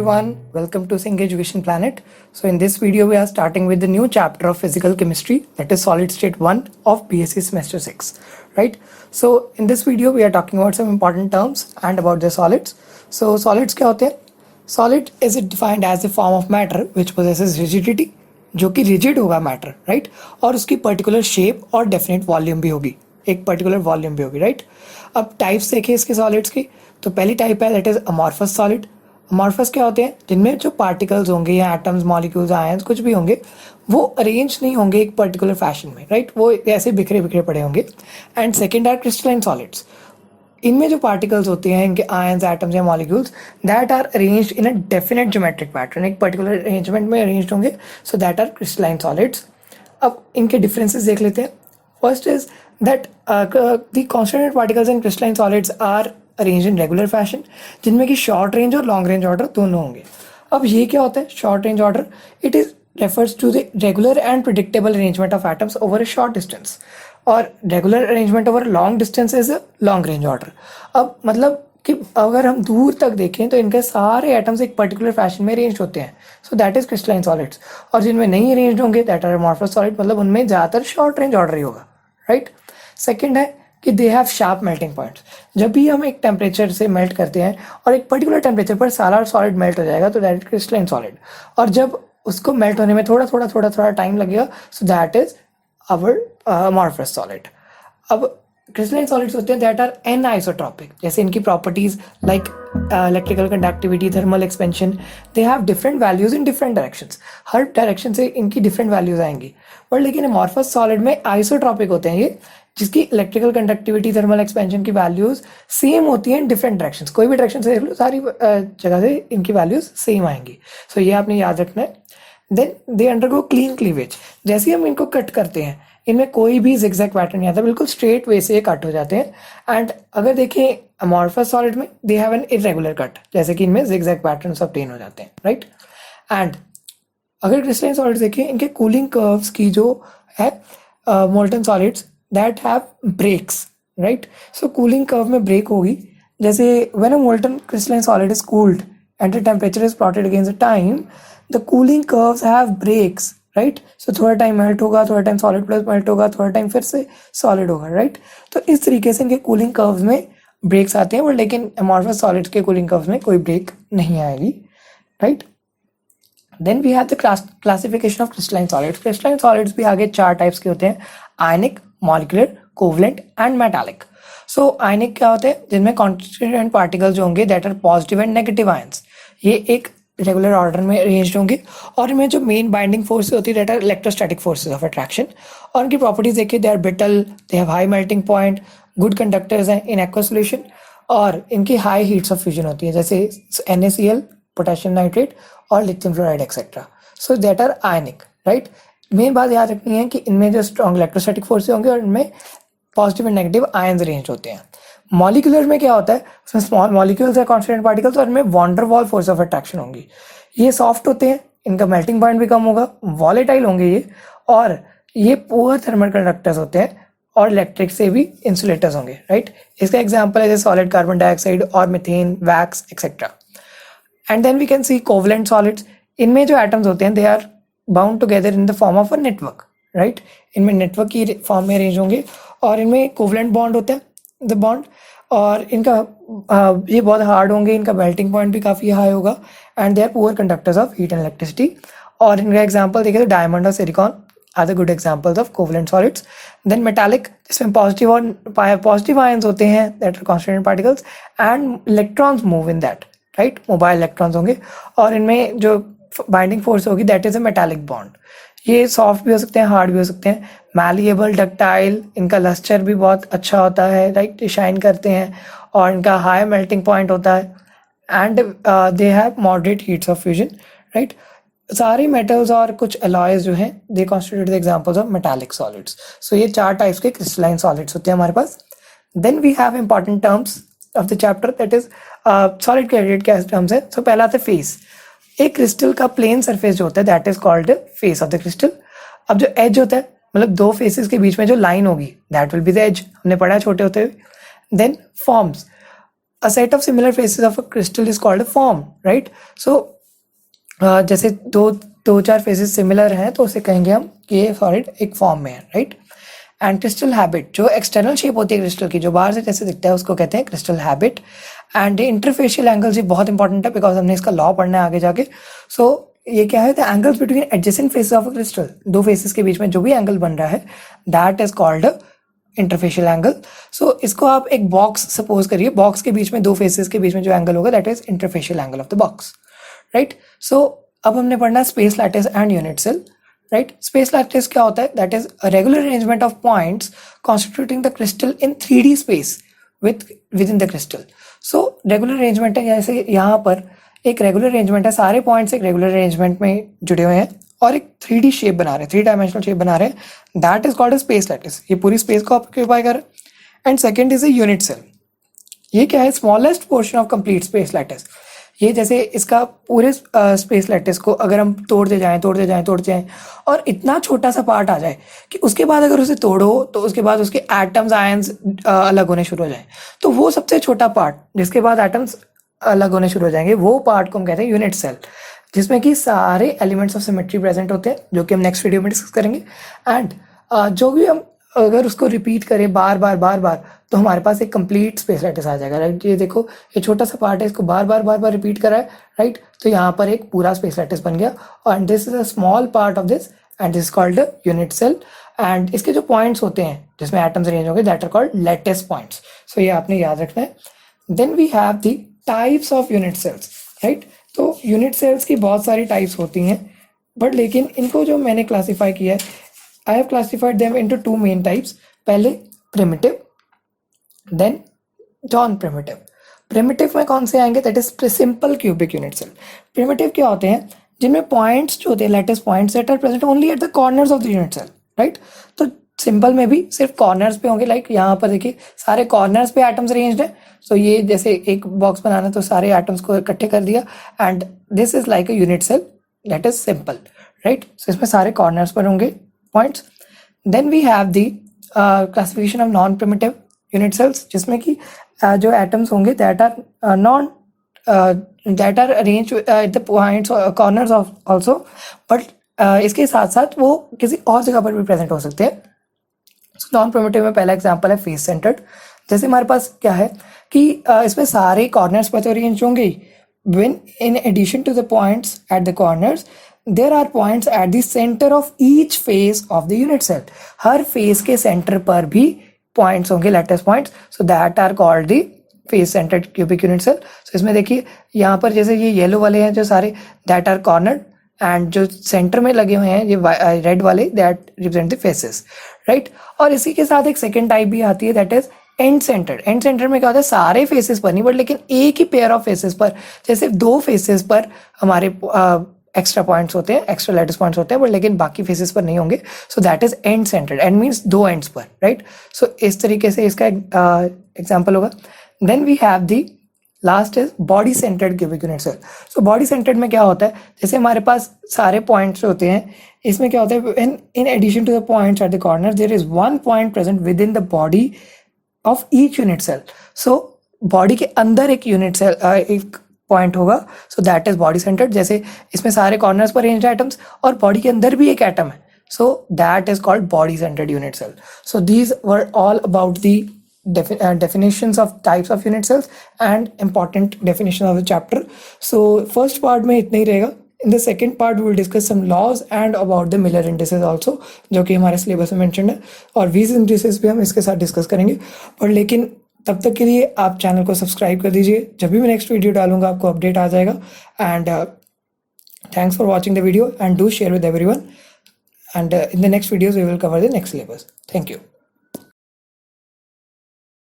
everyone, welcome to Sync Education Planet. So in this video we are starting with the new chapter of physical chemistry, that is solid state 1 of BSc semester 6, right? So in this video we are talking about some important terms and about the solids. So solids क्या होते हैं? Solid is defined as a form of matter which possesses rigidity, जो कि rigid होगा matter, right? और उसकी particular shape और definite volume भी होगी, एक particular volume भी होगी, right? अब types देखें इसके solids की, तो पहली टाइप है that is amorphous solid. Amorphous क्या होते हैं? जिनमें जो पार्टिकल्स होंगे या एटम्स, मॉलिक्यूल्स, आयंस कुछ भी होंगे वो अरेंज नहीं होंगे एक पर्टिकुलर फैशन में, राइट? वो ऐसे बिखरे बिखरे पड़े होंगे. And second are crystalline solids. इनमें जो पार्टिकल्स होते हैं, इनके आयंस, एटम्स या molecules, that are arranged in a definite geometric pattern, एक पर्टिकुलर अरेंजमेंट में अरेंज्ड होंगे. So that are crystalline solids. अब इनके डिफरेंसेस देख लेते हैं. First is that the constituent particles in crystalline solids are arrange in regular fashion, जिनमें कि शॉर्ट रेंज और लॉन्ग रेंज ऑर्डर दोनों होंगे. अब ये क्या होता है short range order? It is refers to the regular and predictable arrangement of atoms over a short distance, और regular arrangement over long distance is a long range order. अब मतलब कि अगर हम दूर तक देखें तो इनके सारे एटम्स एक पर्टिकुलर फैशन में अरेंज होते हैं. सो दैट इज क्रिस्टलाइन सॉलिड्स. और जिनमें नहीं अरेंज होंगे दैट आर अमॉर्फस सॉलिड, मतलब उनमें ज़्यादातर शॉर्ट रेंज ऑर्डर ही होगा, राइट? सेकेंड है कि they have sharp melting points. जब भी हम एक टेम्परेचर से मेल्ट करते हैं और एक पर्टिकुलर टेम्परेचर पर सारा सॉलिड मेल्ट हो जाएगा तो दैट इज क्रिस्टलाइन सॉलिड. और जब उसको मेल्ट होने में थोड़ा टाइम लगेगा, so that is our amorphous solid. अब क्रिस्टलाइन सॉलिड्स होते हैं दैट आर एनआइसोट्रॉपिक. जैसे इनकी properties like electrical conductivity, thermal expansion, they have different values in different directions. हर डायरेक्शन से इनकी डिफरेंट वैल्यूज आएंगी. और लेकिन अमॉर्फस सॉलिड में आइसोट्रॉपिक होते हैं ये, जिसकी इलेक्ट्रिकल कंडक्टिविटी, थर्मल एक्सपेंशन की वैल्यूज सेम होती हैं इन डिफरेंट डायरेक्शंस. कोई भी डायरेक्शन से देख लो, सारी जगह से इनकी वैल्यूज सेम आएंगी. सो ये आपने याद रखना है. Then they undergo clean cleavage. जैसे ही हम इनको कट करते हैं इनमें कोई भी जिगजैग पैटर्न नहीं आता, बिल्कुल स्ट्रेट वे से कट हो जाते हैं. एंड अगर देखें अमॉर्फस सॉलिड में they have an irregular cut, जैसे कि इनमें जिगजैग पैटर्न्स ऑब्टेन हो जाते हैं, राइट? एंड अगर क्रिस्टलाइन सॉलिड्स देखें, इनके कूलिंग कर्व्स की जो है molten solids that have breaks, right? So cooling curve में ब्रेक होगी. जैसे when a molten crystalline solid is cooled and the temperature is plotted against the time, the cooling curves have breaks, right? So थोड़ा time melt होगा, थोड़ा time solid plus melt होगा, थोड़ा time फिर से सॉलिड होगा, राइट? तो इस तरीके से इनके कूलिंग कर्व्स में ब्रेक्स आते हैं. बट लेकिन अमॉर्फस सॉलिड्स के कूलिंग कर्व्स में कोई ब्रेक नहीं आएगी, right? Then we have the classification of crystalline solids. Crystalline solids भी आगे 4 टाइप्स के होते हैं: ionic, molecular, covalent and metallic. So ionic क्या होते हैं? जिनमें कॉन्स्टिट्यूएंट पार्टिकल्स जो होंगे that are positive and negative ions, ये एक रेगुलर ऑर्डर में अरेंज होंगे. और इनमें जो मेन बाइंडिंग फोर्स होती है that are electrostatic forces of attraction. और उनकी प्रॉपर्टीज देखिए, they are brittle, they have high melting point, good conductors हैं इन एक्वा सॉल्यूशन, और इनकी हाई हीट्स ऑफ फ्यूजन होती है जैसे NaCl, पोटेशियम नाइट्रेट और lithium fluoride etcetera. So that are ionic, right? Main बात याद रखनी है कि इनमें जो स्ट्रॉन्ग इलेक्ट्रोस्टैटिक फोर्सेस होंगे और इनमें positive and negative ions arrange होते हैं. मॉलिक्यूलर में क्या होता है? उसमें स्मॉल मॉलिक्यूल्स है, कॉन्स्टिट्यूएंट पार्टिकल्स, और इनमें वॉन डर वॉल फोर्स ऑफ अट्रैक्शन होंगी. ये सॉफ्ट होते हैं, इनका मेल्टिंग पॉइंट भी कम होगा, वॉलेटाइल होंगे ये, और ये पुअर थर्मल कंडक्टर्स होते हैं और इलेक्ट्रिक से भी इंसुलेटर्स होंगे, राइट? इसका एग्जाम्पल है जैसे सॉलिड कार्बन डाइऑक्साइड और methane, wax etcetera. And then we can see covalent solids. इनमें जो एटम्स होते हैं they are bound together in the form of a network, right? इनमें नेटवर्क की फॉर्म में अरेंज होंगे और इनमें कोवलेंट बॉन्ड होते हैं, द बॉन्ड, और इनका ये बहुत हार्ड होंगे, इनका मेल्टिंग पॉइंट भी काफ़ी हाई होगा, and they are poor conductors of heat and electricity. और इनका एग्जांपल देखिए तो डायमंड और silicon are the good examples of covalent solids. Then metallic, जिसमें पॉजिटिव आयंस होते हैं that are constituent particles and electrons move in that, right? Mobile electrons होंगे, और इनमें जो बाइंडिंग फोर्स होगी that is a metallic bond. ये soft भी हो सकते हैं, हार्ड भी हो सकते हैं, मैलिएबल, डक्टाइल, इनका लस्टर भी बहुत अच्छा होता है, राइट? ये शाइन करते हैं, और इनका हाई मेल्टिंग पॉइंट होता है, and they have moderate heats of fusion, right? सारे मेटल्स और कुछ अलॉयज जो हैं they constitute the examples of metallic solids. So ये 4 टाइप्स के क्रिस्टलाइन सॉलिड्स होते हैं हमारे पास. Then we have important terms of the chapter, that is solid के रिलेटेड क्या टर्म्स है. सो पहला आता है फेस. एक क्रिस्टल का प्लेन सरफेस जो होता है that is called face of the crystal. अब जो एज होता है, मतलब 2 फेसेस के बीच में जो लाइन होगी that will be the edge, हमने पढ़ा है छोटे होते हुए. Then forms, a set of similar faces of a crystal is called a form, right? So जैसे दो चार फेजेस सिमिलर हैं तो उसे कहेंगे हम कि ये सॉलिड एक फॉर्म में है, राइट। एंड क्रिस्टल हैबिट, जो एक्सटर्नल शेप होती है क्रिस्टल की, जो बाहर से जैसे दिखता है, उसको कहते हैं crystal habit. And interfacial angles, ये बहुत इंपॉर्टेंट है बिकॉज हमने इसका लॉ पढ़ना है आगे जाके। सो ये क्या है, the angles between adjacent faces of a crystal, दो फेसेस के बीच में जो भी एंगल बन रहा है, that is called interfacial angle. So इसको आप एक बॉक्स सपोज करिए, बॉक्स के बीच में दो फेसेस के बीच में जो एंगल होगा that is interfacial angle of the box, right. So अब हमने पढ़ना space lattice and unit cell, right. Space lattice क्या होता है, that is a regular arrangement of points constituting the crystal in 3D space within the crystal. So regular arrangement है, जैसे यहाँ पर एक रेगुलर अरेंजमेंट है, सारे पॉइंट्स एक रेगुलर अरेंजमेंट में जुड़े हुए हैं और एक 3D शेप बना रहे हैं, 3 डायमेंशनल शेप बना रहे हैं, that is called space lattice. ये पूरी स्पेस को ऑक्यूपाई कर रहे हैं। And second is a unit cell. ये क्या है, smallest portion of complete space lattice. ये जैसे इसका पूरे स्पेस लैटिस को अगर हम तोड़ते जाएं और इतना छोटा सा पार्ट आ जाए कि उसके बाद अगर उसे तोड़ो तो उसके बाद उसके एटम्स आयंस अलग होने शुरू हो जाएं, तो वो सबसे छोटा पार्ट जिसके बाद एटम्स अलग होने शुरू हो जाएंगे, वो पार्ट को हम कहते हैं यूनिट सेल, जिसमें कि सारे एलिमेंट्स ऑफ सिमेट्री प्रेजेंट होते हैं, जो कि हम नेक्स्ट वीडियो में डिस्कस करेंगे। एंड जो भी हम अगर उसको रिपीट करें बार बार तो हमारे पास एक कंप्लीट स्पेस लैटिस आ जाएगा, राइट। ये देखो, ये छोटा सा पार्ट है, इसको बार बार रिपीट करा है, राइट। तो यहाँ पर एक पूरा स्पेस लैटिस बन गया और this is a small part of this and this called unit cell. And इसके जो पॉइंट्स होते हैं जिसमें एटम्स अरेंज होंगे that are called lattice points. So ये आपने याद रखना है। Then we have the types of unit cells, right. तो यूनिट सेल्स की बहुत सारी टाइप्स होती हैं, बट लेकिन इनको जो मैंने क्लासीफाई किया है, I have classified them into 2 main types. पहले primitive, then non-primitive. Primitive में कौन से आएंगे, that is simple cubic unit cell. Primitive क्या होते हैं, जिनमें points जो होते हैं, lattice points that are present only at the corners of the unit cell, right? तो सिंपल में भी सिर्फ कॉर्नर्स पे होंगे, लाइक यहाँ पर देखिए सारे कॉर्नर्स पे एटम्स अरेंज्ड है। सो ये जैसे एक बॉक्स बनाना तो सारे एटम्स को इकट्ठे कर दिया and this is like a unit cell that is simple, right. So इसमें सारे कॉर्नर्स पर होंगे points. Then we have the classification of non-primitive unit cells, जिसमें कि जो atoms होंगे that are arranged at the points corners of also, but इसके साथ साथ वो किसी और जगह पर भी present हो सकते हैं। So non-primitive में पहला एग्जाम्पल है face centered। जैसे हमारे पास क्या है कि इसमें सारे corners पर तो अरेंज होंगे ही, when in addition to the points at the corners there are points at the center of each face of the unit cell. हर फेस के सेंटर पर भी पॉइंट्स होंगे, lattice points, so that are called the face centred cubic unit cell. So इसमें देखिए यहाँ पर जैसे ये येलो वाले हैं जो सारे, दैट आर कॉर्नर्ड, एंड जो सेंटर में लगे हुए हैं ये रेड वाले, that represent the faces, right. और इसी के साथ एक सेकेंड टाइप भी आती है that is end centred. And centre में क्या होता है, सारे फेसेस पर नहीं बट लेकिन एक ही पेयर ऑफ फेसेस पर, जैसे दो फेसेस पर हमारे एक्स्ट्रा पॉइंट्स होते हैं, एक्स्ट्रा लैटिस पॉइंट्स होते हैं, बट लेकिन बाकी फेसेस पर नहीं होंगे। So that is end centred, end means दो एंड्स पर, राइट। सो इस तरीके से इसका एग्जाम्पल होगा। Then we have the last is body centred cubic unit cell. So body centred में क्या होता है, जैसे हमारे पास सारे पॉइंट्स होते हैं, इसमें क्या होता है, in addition to the points at the corner there is one point present within the body of each unit cell. So body के अंदर एक यूनिट सेल एक पॉइंट होगा, so that is body centred. जैसे इसमें सारे corners पर arranged atoms और बॉडी के अंदर भी एक एटम है, so that is called body centred unit cell. So these were all about the definitions of types of unit cells and important definition of the chapter. So first part में इतना ही रहेगा। In the second part we will discuss some laws and about the Miller indices also, जो कि हमारे syllabus में mentioned है, और वीज इंडिसेस भी हम इसके साथ डिस्कस करेंगे। और लेकिन तब तक के लिए आप चैनल को सब्सक्राइब कर दीजिए, जब भी मैं नेक्स्ट वीडियो डालूंगा आपको अपडेट आ जाएगा। And thanks for watching the video and do share with everyone, and in the next videos we will cover the next syllabus. Thank you.